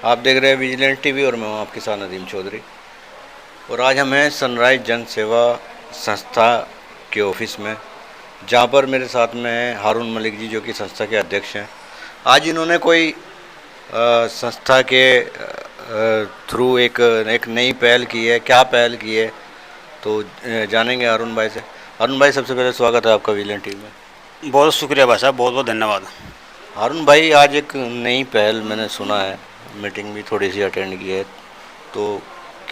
आप देख रहे हैं विजिलेंट टीवी और मैं हूं आपके साथ नदीम चौधरी। और आज हम हैं सनराइज जन सेवा संस्था के ऑफिस में, जहां पर मेरे साथ में है हारून मलिक जी, जो कि संस्था के अध्यक्ष हैं। आज इन्होंने कोई संस्था के थ्रू एक नई पहल की है। क्या पहल की है तो जानेंगे हारून भाई से। हारून भाई, सबसे पहले स्वागत है आपका विजिलेंट टीवी में। बहुत शुक्रिया भाई साहब, बहुत बहुत धन्यवाद। हारून भाई, आज एक नई पहल मैंने सुना है, मीटिंग भी थोड़ी सी अटेंड की है, तो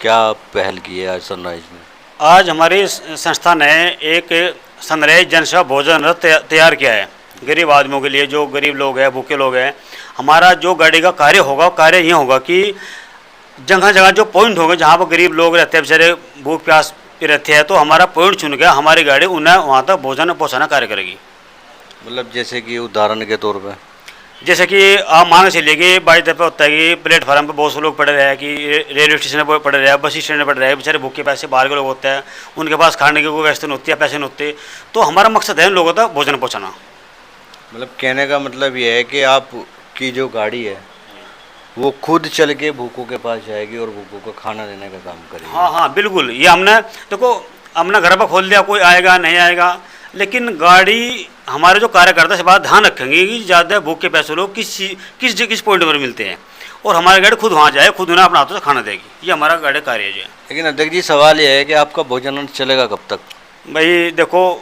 क्या पहल की है आज सनराइज में? आज हमारी संस्था ने एक सनराइज जनसेवा भोजन रथ तैयार किया है गरीब आदमियों के लिए, जो गरीब लोग हैं, भूखे लोग हैं। हमारा जो गाड़ी का कार्य होगा, कार्य ये होगा कि जगह जगह जो पॉइंट होंगे जहाँ पर गरीब लोग रहते हैं, बेचारे भूख प्यास पे रहते हैं, तो हमारा पॉइंट चुन के हमारी गाड़ी उन्हें वहाँ तक भोजन पहुँचाना कार्य करेगी। मतलब जैसे कि उदाहरण के तौर पे, जैसे कि आप मान के चलिए कि बाई तरफ होता है कि प्लेटफार्म पे बहुत से लोग पड़े रहे हैं, कि रेलवे स्टेशन पर पड़े रहे हैं, बस स्टैंड पर पड़े रहे हैं, बेचारे भूखे पैसे बाहर के लोग होते हैं, उनके पास खाने की कोई व्यवस्था नहीं होती है, पैसे नहीं होते। तो हमारा मकसद है उन लोगों तक भोजन पहुँचाना। मतलब कहने का मतलब ये है कि आपकी जो गाड़ी है वो खुद चल के भूखों के पास जाएगी और भूखों को खाना देने का काम करेगी। हाँ हाँ बिल्कुल, ये हमने देखो हमने घर पर खोल दिया, कोई आएगा नहीं आएगा, लेकिन गाड़ी हमारे जो कार्यकर्ता से बात ध्यान रखेंगे कि ज़्यादा भूख के पैसे लोग किस पॉइंट पर मिलते हैं, और हमारी गाड़ी खुद वहाँ जाए, खुद उन्हें अपना हाथों से खाना देगी। ये हमारा गाड़ी कार्य है। लेकिन अध्यक्ष जी, सवाल ये है कि आपका भोजन चलेगा कब तक? भाई देखो,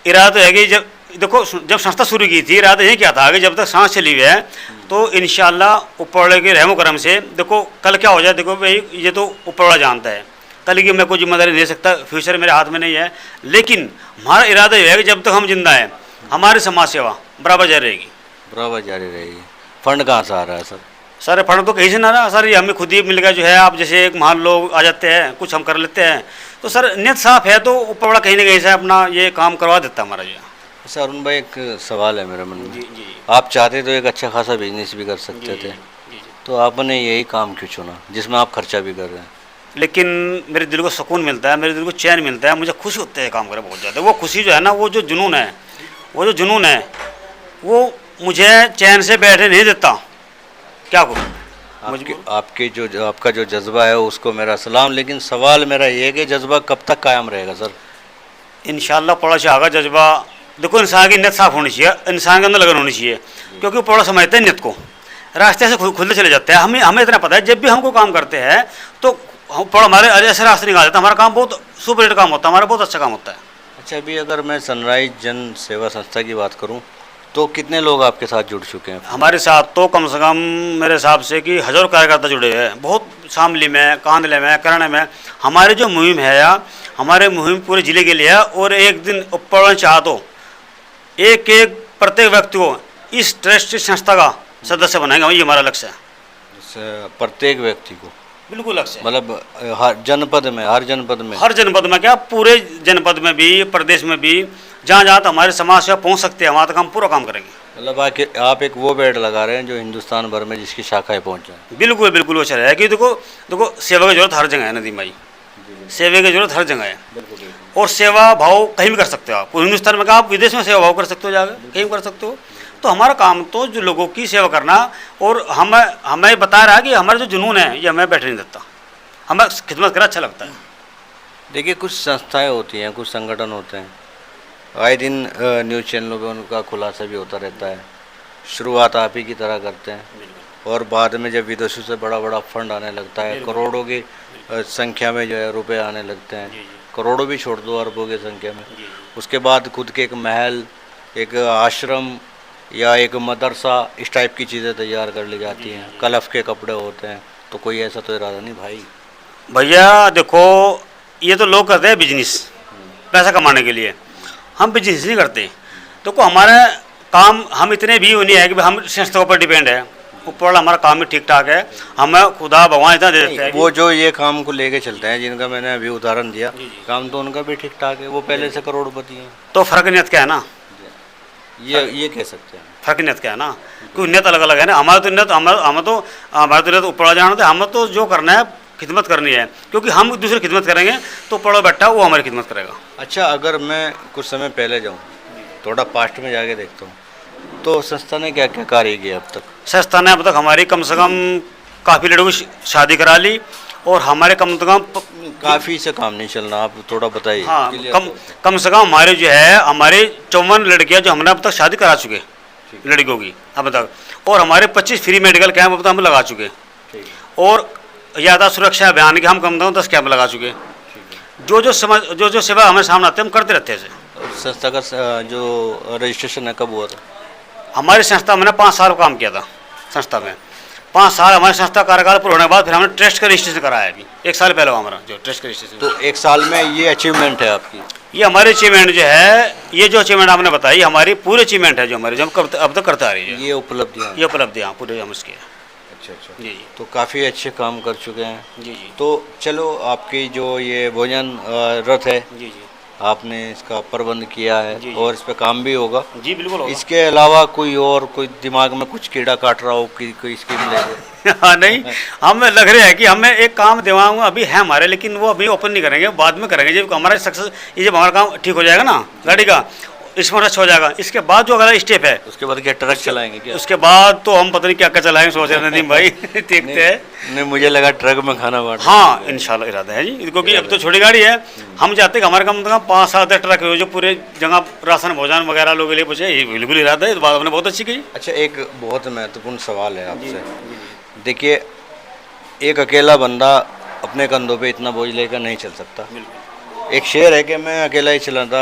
इरादा है कि जब संस्था शुरू की थी, इरादा ये क्या था कि जब तक सांस चली हुई है तो इंशाल्लाह ऊपर वाले के रहमो करम से, देखो कल क्या हो जाए, देखो भाई ये तो ऊपर वाला जानता है, कल की मैं कोई जिम्मेदारी नहीं ले सकता, फ्यूचर मेरे हाथ में नहीं है। लेकिन हमारा इरादा यह है कि जब तक हम जिंदा हैं हमारी समाज सेवा बराबर जारी रहेगी। बराबर जारी रहेगी। फंड कहाँ से आ रहा है सर? सर फंड तो कहीं से ना रहा सर, ये हमें खुद ही मिल गया जो है। आप जैसे एक महान लोग आ जाते हैं, कुछ हम कर लेते हैं, तो सर नियत साफ है तो ऊपर वाला कहीं ना कहीं से अपना ये काम करवा देता है हमारा ये। अच्छा अरुण भाई, एक सवाल है मेरे मन में। जी जी। आप चाहते तो एक अच्छा खासा बिजनेस भी कर सकते थे, तो आपने यही काम क्यों चुना जिसमें आप खर्चा भी कर रहे हैं? लेकिन मेरे दिल को सुकून मिलता है, मेरे दिल को चैन मिलता है, मुझे खुशी होता है काम करें बहुत ज़्यादा। वो खुशी जो है ना, वो जो जुनून है, वो मुझे चैन से बैठने नहीं देता। क्या करूँ? आपका जो जज्बा है उसको मेरा सलाम। लेकिन सवाल मेरा ये है कि जज्बा कब तक कायम रहेगा सर? इंशाल्लाह पड़ा चाहेगा जज्बा। देखो इंसान की नीयत साफ होनी चाहिए, इंसान के अंदर लगन होनी चाहिए, क्योंकि पड़ा समझते हैं नीयत को, रास्ते से खुलते चले जाते हैं। हमें इतना पता है, जब भी हम कोई काम करते हैं तो पड़ा हमारे ऐसे रास्ते निकाल देता है, हमारा काम बहुत सुपर काम होता है, हमारा बहुत अच्छा काम होता है। अच्छा, अभी अगर मैं सनराइज जन सेवा संस्था की बात करूं तो कितने लोग आपके साथ जुड़ चुके हैं? हमारे साथ तो कम से कम मेरे हिसाब से कि हज़ारों कार्यकर्ता जुड़े हुए हैं, बहुत शामली में, कांदले में, करने में। हमारी जो मुहिम है या हमारे मुहिम पूरे ज़िले के लिए है, और एक दिन ऊपर चाह तो एक प्रत्येक व्यक्ति को इस ट्रस्ट संस्था का सदस्य बनाएंगे, ये हमारा लक्ष्य है। प्रत्येक व्यक्ति को? बिल्कुल लक्ष्य है। मतलब हर जनपद में क्या, पूरे जनपद में भी, प्रदेश में भी, जहाँ जहाँ तक हमारे समाज से पहुँच सकते हैं वहाँ तक हम पूरा काम करेंगे। मतलब आप एक वो बेड लगा रहे हैं जो हिंदुस्तान भर में जिसकी शाखाएं पहुँच जाए। बिल्कुल बिल्कुल वो चल रहा है कि देखो सेवा की जरूरत हर जगह है नदीम भाई, सेवा की जरूरत हर जगह है, और सेवा भाव कहीं भी कर सकते हो आप। हिंदुस्तान में क्या, आप विदेश में सेवा भाव कर सकते हो, जाकर कहीं कर सकते हो। तो हमारा काम तो जो लोगों की सेवा करना, और हमें बता रहा है कि हमारा जो जुनून है ये हमें बैठने नहीं देता, हमें खिदमत करना अच्छा लगता है। देखिए, कुछ संस्थाएं होती हैं, कुछ संगठन होते हैं, आए दिन न्यूज़ चैनलों पे उनका खुलासा भी होता रहता है। शुरुआत आप ही की तरह करते हैं, और बाद में जब विदेशों से बड़ा बड़ा फंड आने लगता है, करोड़ों की संख्या में जो है रुपए आने लगते हैं, करोड़ों भी छोड़ दो, अरबों की संख्या में, उसके बाद खुद के एक महल, एक आश्रम या एक मदरसा, इस टाइप की चीज़ें तैयार कर ली जाती हैं, कलफ के कपड़े होते हैं। तो कोई ऐसा तो इरादा नहीं भाई? भैया देखो, ये तो लोग करते हैं बिजनेस पैसा कमाने के लिए, हम बिजनेस नहीं करते। देखो हमारा काम, हम इतने भी नहीं है कि हम संस्था के ऊपर डिपेंड है, ऊपर वाला हमारा काम भी ठीक ठाक है, हमें खुदा भगवान इतना दे देता है। वो जो ये काम को लेके चलते हैं, जिनका मैंने अभी उदाहरण दिया, काम तो उनका भी ठीक ठाक है, वो पहले से करोड़पति हैं। तो फ़र्क नियत क्या है ना, ये कह सकते हैं। फ़र्क नियत क्या है ना, क्योंकि नियत अलग अलग है ना। हमारा तो नियत हमारा तो नियत ऊपर वाला जाना था, हमें तो जो करना है खिदमत करनी है, क्योंकि हम एक दूसरे की खिदमत करेंगे तो पड़ो बैठा वो हमारी खिदमत करेगा। अच्छा, अगर मैं कुछ समय पहले जाऊँ, थोड़ा पास्ट में जाके देखता हूँ, तो संस्था ने क्या क्या कार्य किया अब तक? संस्था ने अब तक हमारी कम से कम काफ़ी लड़कों की शादी करा ली, और हमारे कम से कम काफ़ी से काम नहीं चल रहा, आप थोड़ा बताइए। हाँ clear कम करो। कम से कम हमारे जो है हमारे 54 लड़कियां जो हमने अब तक शादी करा चुके लड़कियों की अब तक, और हमारे 25 फ्री मेडिकल कैंप अब तक हम लगा चुके, ठीक और यातायात सुरक्षा अभियान के हम कम से कम 10 कैंप लगा चुके। जो सेवा हमें सामने आते हैं हम करते रहते हैं। है। संस्था का जो रजिस्ट्रेशन है कब हुआ था? हमारी संस्था में 5 साल काम किया था। संस्था में 5 साल हमारी संस्था कार्यकाल पूरा होने के बाद फिर हमने ट्रस्ट का रजिस्ट्रेशन कराया अभी 1 साल पहले हमारा जो ट्रस्ट का रजिस्ट्रेशन। तो 1 साल में ये अचीवमेंट है आपकी? ये हमारी अचीवमेंट जो है, ये जो अचीवमेंट आपने बताई हमारी पूरी अचीवमेंट है जो हमारी जो हम अब तक करते आ रही है। ये उपलब्धियाँ हैं। ये उपलब्धियाँ पूरे हम इसके। अच्छा अच्छा। जी जी तो काफ़ी अच्छे काम कर चुके हैं। जी जी तो चलो, आपकी जो ये भोजन रथ है, जी जी आपने इसका प्रबंध किया है जी, जी। और इस पे काम भी होगा। जी बिल्कुल होगा। इसके अलावा कोई दिमाग में कुछ कीड़ा काट रहा हो कि कोई स्कीम ले? हाँ नहीं, हमें लग रहा है कि हमें एक काम दिमाग में अभी है हमारे, लेकिन वो अभी ओपन नहीं करेंगे, बाद में करेंगे जब हमारा सक्सेस, ये जब हमारा काम ठीक हो जाएगा ना गाड़ी का, इसमें अच्छा हो जाएगा, इसके बाद जो अगला स्टेप है उसके बाद क्या ट्रक चलाएंगे क्या? उसके बाद तो हम पता नहीं क्या क्या चलाएंगे, सोच रहे हैं नदीम भाई देखते हैं। नहीं, मुझे लगा ट्रक में खाना बांटना। हाँ इंशाल्लाह इरादा है जी, क्योंकि अब तो छोटी गाड़ी है, हम चाहते हैं कि हमारे कम से कम 5-7 ट्रक हो जो पूरे जगह राशन भोजन वगैरह लोगों के लिए पहुँचे, ये बिल्कुल इरादा है, तो बात आपने बहुत अच्छी कही। अच्छा, एक बहुत महत्वपूर्ण सवाल है आपसे। देखिए, एक अकेला बंदा अपने कंधों पे इतना बोझ लेकर नहीं चल सकता। एक शेर है कि मैं अकेला ही चलाता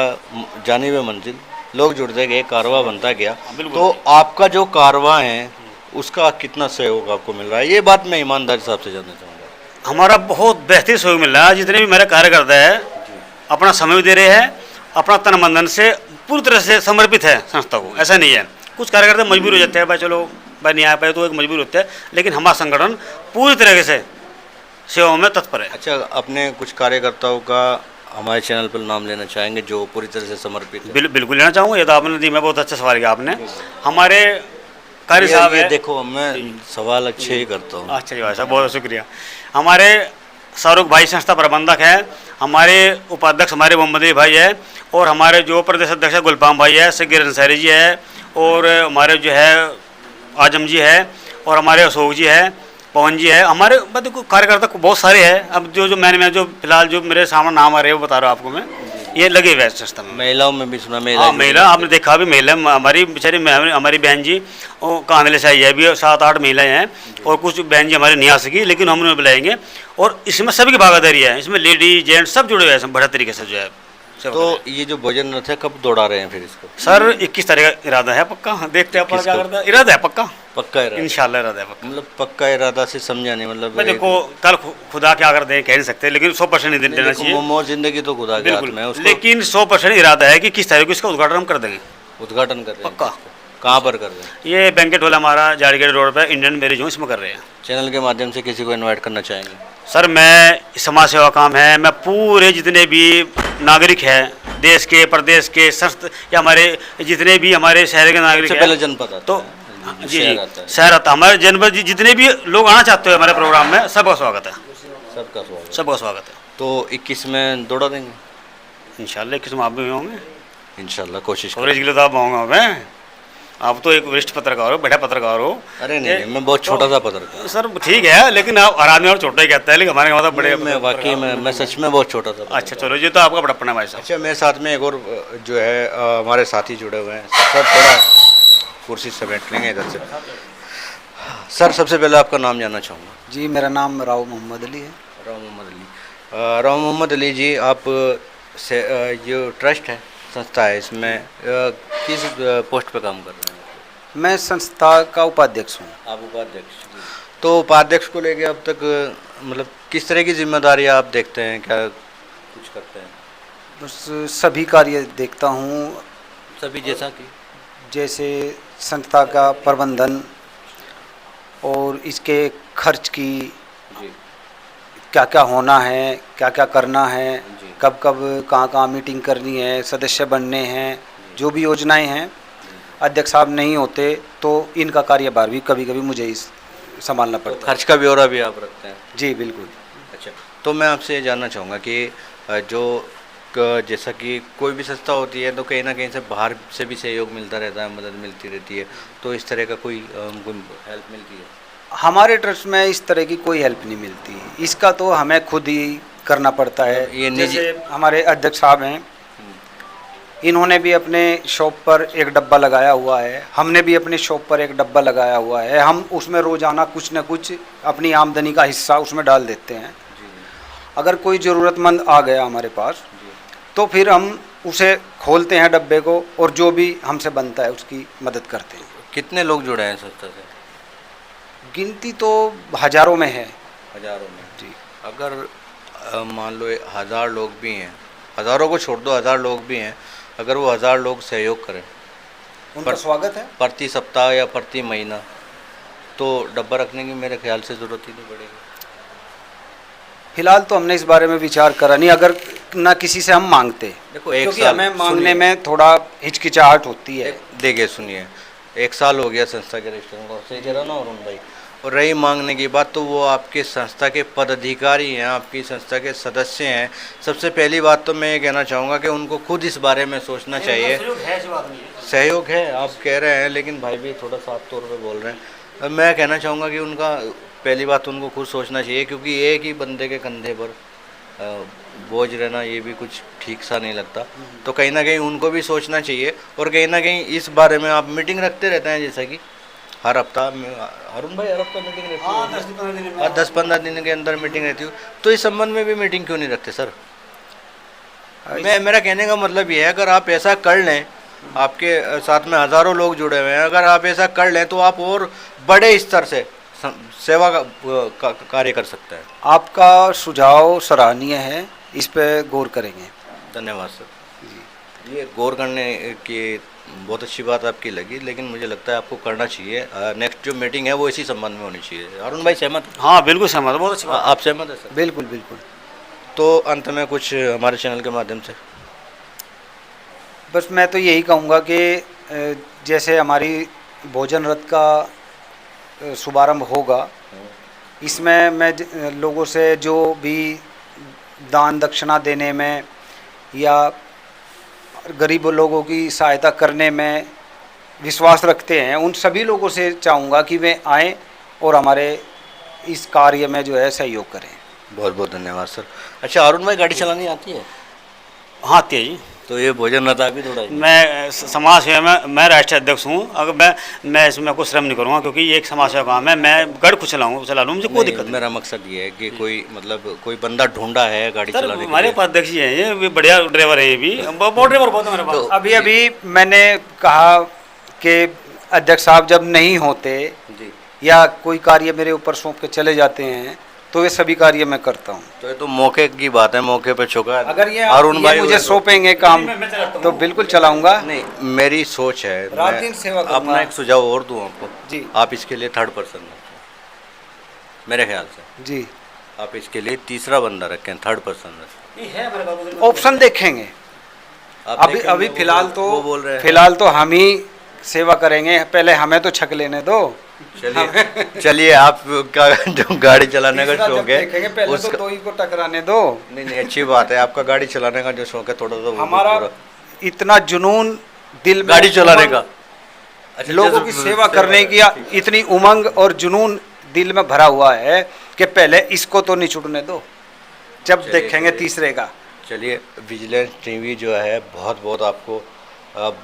जानी वे मंजिल, लोग जुड़ते गए कारवां बनता गया। बिल्कुल। तो आपका जो कारवां है उसका कितना सहयोग आपको मिल रहा है? ये बात मैं ईमानदारी साहब से जानना चाहूँगा। हमारा बहुत बेहतरीन सहयोग मिल रहा है, जितने भी मेरे कार्यकर्ता है अपना समय भी दे रहे हैं, अपना तन मन से पूरी तरह से समर्पित है संस्था को। ऐसा नहीं है, कुछ कार्यकर्ता मजबूर हो जाते हैं, भाई चलो भाई नहीं आ पाए तो एक मजबूर होते हैं, लेकिन हमारा संगठन पूरी तरीके से सेवा में तत्पर है। अच्छा, अपने कुछ कार्यकर्ताओं का हमारे चैनल पर नाम लेना चाहेंगे जो पूरी तरह से समर्पित है? बिल्कुल लेना चाहूँगा, ये तो आपने दी, मैं बहुत अच्छा सवाल किया आपने। हमारे कार्य साहब ये है, देखो, मैं सवाल अच्छे ही करता हूँ। अच्छा जी भाई साहब बहुत शुक्रिया। हमारे शाहरुख भाई संस्था प्रबंधक है, हमारे उपाध्यक्ष हमारे मोहम्मद अली भाई है, और हमारे जो प्रदेश अध्यक्ष है गुलफाम भाई है, सगीर अंसारी जी है, और हमारे जो है आजम जी है, और हमारे अशोक जी है, पवन जी है। हमारे देखो कार्यकर्ता बहुत सारे हैं। अब जो मैंने जो फिलहाल जो मेरे सामने नाम आ रहे हैं वो बता रहा हूँ आपको मैं, ये लगे हुए हैं संस्था में। महिलाओं में भी सुना, हाँ महिला आपने देखा भी, महिला हमारी बेचारी हमारी बहन जी वो कांदले से आई है, अभी 7-8 महिलाएं हैं, और कुछ बहन जी हमारे नहीं आ सकी, लेकिन हम उन्हें बुलाएंगे, और इसमें सभी की भागीदारी है, इसमें लेडी जेंट सब जुड़े हुए हैं बढ़िया तरीके से जो है। तो ये जो भोजन रथ है कब दौड़ा रहे हैं फिर इसको? सर 21 तारीख का इरादा है पक्का, देखते हैं अपन क्या करता है, इरादा है पक्का, पक्का इरादा? इंशाल्लाह इरादा है पक्का। मतलब पक्का इरादा से समझा नहीं, मतलब मैं देखो कल खुदा क्या कर दे कह नहीं सकते, लेकिन 100% देना चाहिए। मोमो जिंदगी तो खुदा के हाथ बिल्कुल, में है, उसको लेकिन 100% इरादा है कि किस तारीख को इसका उद्घाटन हम कर देंगे। उद्घाटन कर रहे हैं? पक्का। कहाँ पर कर रहे हैं? ये बैंकेट हॉल हमारा जाड़ीगढ़ रोड पे इंडियन मैरिज होम, इसमें कर रहे हैं। चैनल के माध्यम से किसी को इनवाइट करना चाहेंगे? सर मैं समाज सेवा काम है, मैं पूरे जितने भी नागरिक हैं देश के प्रदेश के संस्थ या हमारे जितने भी हमारे शहर के नागरिक सबसे हैं, पहले जनपद आता तो है, जी शहर जी आता है। शहर आता है। हमारे जनपद जितने भी लोग आना चाहते हो हमारे प्रोग्राम में, सबका स्वागत है, सबका स्वागत। सबका स्वागत है। तो 21 में दौड़ा देंगे इंशाल्लाह 21 में आप भी होंगे, इंशाल्लाह, कोशिश कवरेज के लिए तो आप आऊँगा मैं। आप तो एक वरिष्ठ पत्रकार हो, बढ़िया पत्रकार हो। अरे नहीं, मैं बहुत छोटा सा पत्रकार। सर ठीक है, लेकिन आप हर आदमी और छोटा ही कहता है, लेकिन हमारे मतलब बड़े मैं वाकई में, मैं सच में बहुत छोटा सा। अच्छा चलो, ये तो आपका बड़प्पन है भाई साहब। अच्छा, मेरे साथ में एक और जो है हमारे साथी जुड़े हुए हैं। सर थोड़ा कुर्सी समेट लेंगे इधर से। सर सबसे पहले आपका नाम जानना चाहूँगा। जी मेरा नाम राव मोहम्मद अली है। राव मोहम्मद अली। राव मोहम्मद अली जी, आप से जो ट्रस्ट है, संस्था है, इसमें किस पोस्ट पे काम कर रहे हैं? मैं संस्था का उपाध्यक्ष हूँ। आप उपाध्यक्ष? तो उपाध्यक्ष को लेके अब तक मतलब किस तरह की जिम्मेदारी आप देखते हैं, क्या कुछ करते हैं? बस सभी कार्य देखता हूँ, सभी जैसा कि जैसे संस्था का प्रबंधन और इसके खर्च की, जी क्या क्या होना है, क्या क्या करना है, जी। कब कब कहाँ कहाँ मीटिंग करनी है, सदस्य बनने हैं, जो भी योजनाएं हैं, अध्यक्ष साहब नहीं होते तो इनका कार्यभार भी कभी कभी मुझे ही संभालना तो पड़ता है। खर्च का ब्यौरा भी आप रखते हैं? जी बिल्कुल। अच्छा, तो मैं आपसे ये जानना चाहूँगा कि जो जैसा कि कोई भी संस्था होती है तो कहीं ना कहीं से बाहर से भी सहयोग मिलता रहता है, मदद मिलती रहती है, तो इस तरह का कोई हेल्प मिलती है? हमारे ट्रस्ट में इस तरह की कोई हेल्प नहीं मिलती, इसका तो हमें खुद ही करना पड़ता है। ये निजी- जैसे हमारे अध्यक्ष साहब हैं, इन्होंने भी अपने शॉप पर एक डब्बा लगाया हुआ है, हमने भी अपने शॉप पर एक डब्बा लगाया हुआ है। हम उसमें रोज़ाना कुछ न कुछ अपनी आमदनी का हिस्सा उसमें डाल देते हैं। अगर कोई ज़रूरतमंद आ गया हमारे पास तो फिर हम उसे खोलते हैं डब्बे को और जो भी हमसे बनता है उसकी मदद करते हैं। कितने लोग जुड़े हैं संस्था से? गिनती तो हज़ारों में है। हजारों में जी। अगर मान लो 1000 लोग भी हैं, हज़ारों को छोड़ दो, 1000 लोग भी हैं, अगर वो 1000 लोग सहयोग करें उनका स्वागत है। प्रति सप्ताह या प्रति महीना, तो डब्बा रखने की मेरे ख्याल से ज़रूरत ही नहीं पड़ेगी। फिलहाल तो हमने इस बारे में विचार करा नहीं, अगर ना किसी से हम मांगते, देखो, एक क्योंकि साल हमें मांगने सुनिए। में थोड़ा हिचकिचाहट होती है। देखिए सुनिए, 1 साल हो गया संस्था के रजिस्टर को, सही कह रहा ना अरुण भाई। और रही मांगने की बात, तो वो आपके संस्था के पदाधिकारी हैं, आपकी संस्था के सदस्य हैं। सबसे पहली बात तो मैं ये कहना चाहूँगा कि उनको खुद इस बारे में सोचना चाहिए। सहयोग है आप कह रहे हैं, लेकिन भाई भी थोड़ा साफ तौर पे बोल रहे हैं। मैं कहना चाहूँगा कि उनका पहली बात उनको खुद सोचना चाहिए, क्योंकि एक ही बंदे के कंधे पर बोझ रहना ये भी कुछ ठीक सा नहीं लगता। तो कहीं ना कहीं उनको भी सोचना चाहिए, और कहीं ना कहीं इस बारे में आप मीटिंग रखते रहते हैं, जैसा कि हर हफ्ता अरुण भाई हर हफ्ता मीटिंग रहती है, हर 10-15 दिन के अंदर मीटिंग रहती हो, तो इस संबंध में भी मीटिंग क्यों नहीं रखते सर? मेरा कहने का मतलब ये है, अगर आप ऐसा कर लें, आपके साथ में हज़ारों लोग जुड़े हुए हैं, अगर आप ऐसा कर लें तो आप और बड़े स्तर से सेवा का कार्य कर सकते हैं। आपका सुझाव सराहनीय है, इस पे गौर करेंगे। धन्यवाद सर। ये गौर करने की बहुत अच्छी बात आपकी लगी, लेकिन मुझे लगता है आपको करना चाहिए। नेक्स्ट जो मीटिंग है वो इसी संबंध में होनी चाहिए। अरुण भाई सहमत हैं? हाँ बिल्कुल सहमत, बहुत अच्छी बात। आप सहमत हैं सर? बिल्कुल बिल्कुल। तो अंत में कुछ हमारे चैनल के माध्यम से बस मैं तो यही कहूँगा कि जैसे हमारी भोजन रथ का शुभारंभ होगा, इसमें मैं लोगों से जो भी दान दक्षिणा देने में या गरीब लोगों की सहायता करने में विश्वास रखते हैं, उन सभी लोगों से चाहूँगा कि वे आएँ और हमारे इस कार्य में जो है सहयोग करें। बहुत बहुत धन्यवाद सर। अच्छा अरुण भाई, गाड़ी चलानी आती है? हाँ आती है जी। तो ये भोजन रथ आप ही थोड़ा मैं समाज सेवा में मैं राष्ट्रीय अध्यक्ष हूँ। अगर मैं इसमें कोई श्रम नहीं करूँगा, क्योंकि ये एक समाज सेवा काम है। मैं गाड़ी खुद चला लूँ, मुझे कोई दिक्कत नहीं। मेरा मकसद ये है कि कोई मतलब कोई बंदा ढूंढा है गाड़ी सर, चलाने के हमारे लिए। उपाध्यक्ष जी हैं, ये बढ़िया ड्राइवर है, ये भी बहुत ड्राइवर बहुत है मेरे पास। अभी अभी मैंने कहा कि अध्यक्ष साहब जब नहीं होते जी, या कोई कार्य मेरे ऊपर सौंप के चले जाते हैं तो ये सभी कार्य मैं करता हूँ। तो ये तो मौके की बात है, मौके पे चौका। अगर ये अरुण भाई मुझे सौंपेंगे काम तो बिल्कुल चलाऊंगा। नहीं, मेरी सोच है, रात मैं दिन सेवा करूंगा। अपना एक सुझाव और दूं आपको जी आप इसके लिए 3rd पर्सन रखें, मेरे ख्याल से जी, आप इसके लिए तीसरा बंदा रखें, 3rd पर्सन रखें। ऑप्शन देखेंगे। आप अभी देखेंगे, अभी वो बोल रहे हैं। फिलहाल तो हम ही सेवा करेंगे, पहले हमें तो छक लेने दो। चलिए आप का जो गाड़ी चलाने का तीसरा जब शौक है देखेंगे, पहले तो उसका, दो ही को टकराने दो। नहीं अच्छी बात है, आपका गाड़ी चलाने का जो शौक है थोड़ा सा वो हमारा पूरा- इतना जुनून दिल में, गाड़ी चलाने का, अच्छा, लोगों जैसे की सेवा करने की इतनी उमंग और जुनून दिल में भरा हुआ है कि पहले इसको तो नहीं छूटने दो, जब चलिए, देखेंगे चलिए। तीसरे का। चलिए, विजिलेंस टीवी जो है बहुत बहुत आपको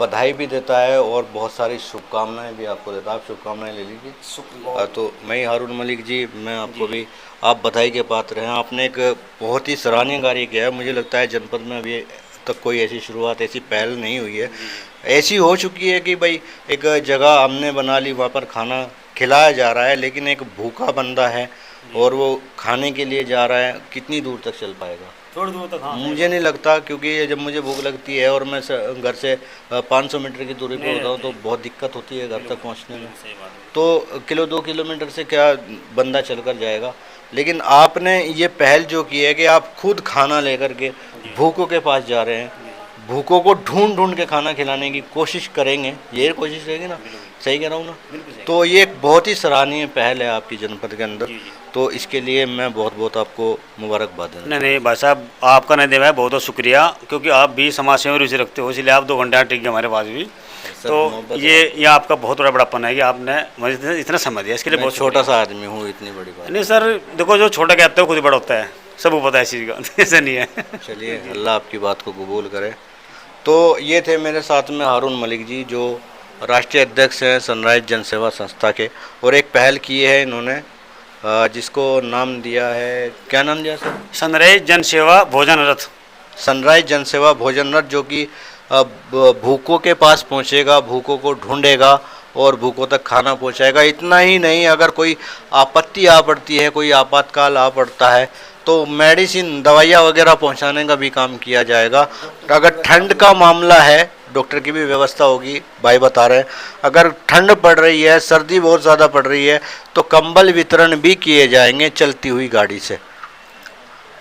बधाई भी देता है और बहुत सारी शुभकामनाएं भी आपको देता है। आप शुभकामनाएं ले लीजिए। तो मैं हारून मलिक जी, मैं आपको भी आप बधाई के पात्र हैं। आपने एक बहुत ही सराहनीय कार्य किया है। मुझे लगता है जनपद में अभी तक कोई ऐसी शुरुआत, ऐसी पहल नहीं हुई है। ऐसी हो चुकी है कि भाई एक जगह हमने बना ली, वहाँ पर खाना खिलाया जा रहा है, लेकिन एक भूखा बंदा है और वो खाने के लिए जा रहा है, कितनी दूर तक चल पाएगा? थोड़ी दूर तक। हाँ, मुझे नहीं लगता, क्योंकि जब मुझे भूख लगती है और मैं घर से 500 मीटर की दूरी पर होता हूँ तो बहुत दिक्कत होती है घर तक पहुँचने में। तो 2 किलोमीटर से क्या बंदा चलकर जाएगा? लेकिन आपने ये पहल जो की है कि आप खुद खाना लेकर के भूखों के पास जा रहे हैं, भूखों को ढूंढ ढूंढ के खाना खिलाने की कोशिश करेंगे, ये कोशिश रहेगी ना? सही कह रहा हूँ ना? तो ये एक बहुत ही सराहनीय पहल है आपकी जनपद के अंदर। तो इसके लिए मैं बहुत बहुत आपको मुबारकबाद देना। नहीं भाई साहब, आपका नहीं देवा है, बहुत बहुत शुक्रिया, क्योंकि आप भी समाज सेवा में रुचि रखते हो, इसलिए आप 2 घंटा टिक गए हमारे पास भी। सर, तो मोहब्बत ये आपका बहुत बड़ा बड़ापन है कि आपने मुझे इतना समय दिया, इसके लिए मैं बहुत छोटा शुक्रिया। सा आदमी हूँ, इतनी बड़ी बात। नहीं सर, देखो जो छोटा कहते हो खुद ही बड़ा होता है, सबको पता है इस चीज़ का। ऐसा नहीं है। चलिए, अल्लाह आपकी बात को कबूल करे। तो ये थे मेरे साथ में हारून मलिक जी, जो राष्ट्रीय अध्यक्ष हैं सनराइज जनसेवा संस्था के, और एक पहल की है इन्होंने जिसको नाम दिया है, क्या नाम दिया सर? सनराइज जन सेवा भोजन रथ। सनराइज जनसेवा भोजन रथ, जो कि भूखों के पास पहुंचेगा, भूखों को ढूंढेगा और भूखों तक खाना पहुंचाएगा। इतना ही नहीं, अगर कोई आपत्ति आ पड़ती है, कोई आपातकाल आ पड़ता है, तो मेडिसिन दवाइयाँ वगैरह पहुंचाने का भी काम किया जाएगा। अगर ठंड का मामला है, डॉक्टर की भी व्यवस्था होगी, भाई बता रहे हैं। अगर ठंड पड़ रही है, सर्दी बहुत ज़्यादा पड़ रही है, तो कंबल वितरण भी किए जाएंगे चलती हुई गाड़ी से।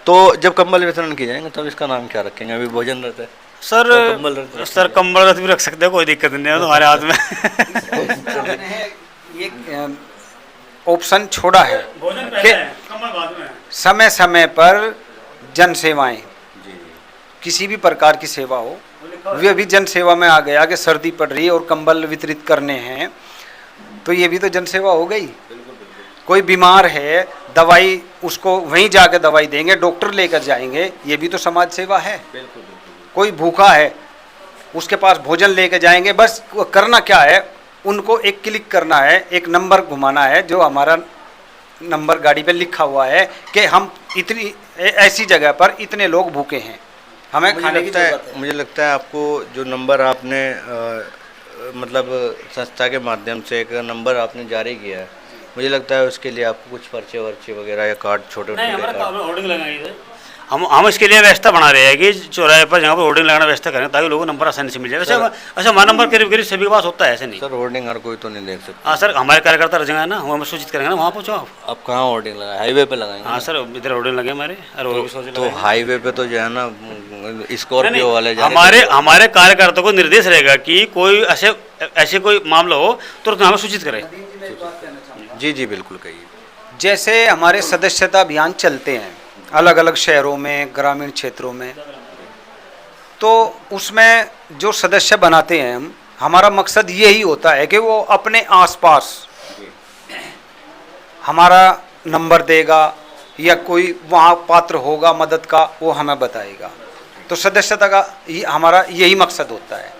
तो जब कंबल वितरण किए जाएंगे तब इसका नाम क्या रखेंगे? अभी भोजन रहता है सर, तो कंबल रथ सर कंबल रथ भी रख सकते हैं, कोई दिक्कत नहीं है तुम्हारे हाथ में। ये ऑप्शन छोड़ा है भोजन कि कंबल बाद में। समय समय पर जन सेवाएं, किसी भी प्रकार की सेवा हो, वे भी जन सेवा में आ गया कि सर्दी पड़ रही है और कंबल वितरित करने हैं, तो ये भी तो जन सेवा हो गई। कोई बीमार है, दवाई उसको वहीं जाके दवाई देंगे, डॉक्टर लेकर जाएंगे, ये भी तो समाज सेवा है। कोई भूखा है, उसके पास भोजन लेकर जाएंगे। बस करना क्या है, उनको एक क्लिक करना है, एक नंबर घुमाना है, जो हमारा नंबर गाड़ी पे लिखा हुआ है कि हम इतनी ऐसी जगह पर इतने लोग भूखे हैं, हमें खाने की जरूरत है। मुझे लगता है आपको जो नंबर आपने मतलब संस्था के माध्यम से एक नंबर आपने जारी किया है, मुझे लगता है उसके लिए आपको कुछ पर्चे वर्चे वगैरह या कार्ड, छोटे नहीं, छोटे हमारे कार्ड। होर्डिंग लगाई है। हम इसके लिए व्यवस्था बना रहे हैं कि चौराहे पर जहाँ पर होर्डिंग लगाना व्यवस्था करें, ताकि लोगों को नंबर आसानी से मिल जाए। वैसे हमारा नंबर करीब करीब सभी के पास होता है, ऐसे नहीं। सर, होर्डिंग हर कोई तो नहीं देख सकता। हाँ सर, हमारे कार्यकर्ता रहेंगे ना, हम सूचित करेंगे ना, वहाँ पहुँचो आप। आप कहाँ होर्डिंग लगाए? हाईवे पे लगाएंगे? हाँ सर, इधर होर्डिंग लगे हमारे, और वो भी सोच तो हाईवे पे तो जो है ना स्कॉर्पियो वाले जाने हमारे कार्यकर्ता को निर्देश रहेगा कि कोई ऐसे कोई मामला हो तुरंत हमें सूचित करें। जी जी बिल्कुल, कहिए। जैसे हमारे सदस्यता अभियान चलते हैं अलग अलग शहरों में, ग्रामीण क्षेत्रों में, तो उसमें जो सदस्य बनाते हैं हम, हमारा मकसद यही होता है कि वो अपने आसपास हमारा नंबर देगा या कोई वहाँ पात्र होगा मदद का, वो हमें बताएगा। तो सदस्यता का हमारा यही मकसद होता है।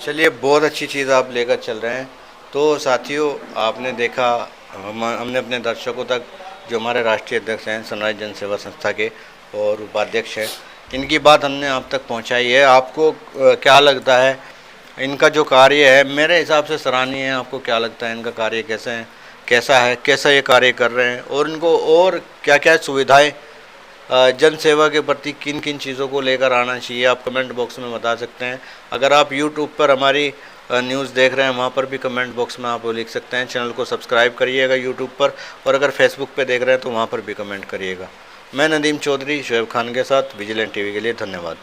चलिए, बहुत अच्छी चीज़ आप लेकर चल रहे हैं। तो साथियों, आपने देखा, हमने अपने दर्शकों तक जो हमारे राष्ट्रीय अध्यक्ष हैं सनराइज जनसेवा संस्था के और उपाध्यक्ष हैं, इनकी बात हमने आप तक पहुंचाई है। आपको क्या लगता है इनका जो कार्य है? मेरे हिसाब से सराहनीय है। आपको क्या लगता है इनका कार्य कैसा ये कार्य कर रहे हैं, और इनको और क्या क्या सुविधाएं जन सेवा के प्रति किन किन चीज़ों को लेकर आना चाहिए, आप कमेंट बॉक्स में बता सकते हैं। अगर आप यूट्यूब पर हमारी न्यूज़ देख रहे हैं, वहाँ पर भी कमेंट बॉक्स में आप लिख सकते हैं। चैनल को सब्सक्राइब करिएगा यूट्यूब पर, और अगर फेसबुक पे देख रहे हैं तो वहाँ पर भी कमेंट करिएगा। मैं नदीम चौधरी, शोएब खान के साथ, विजिलेंट टीवी के लिए धन्यवाद।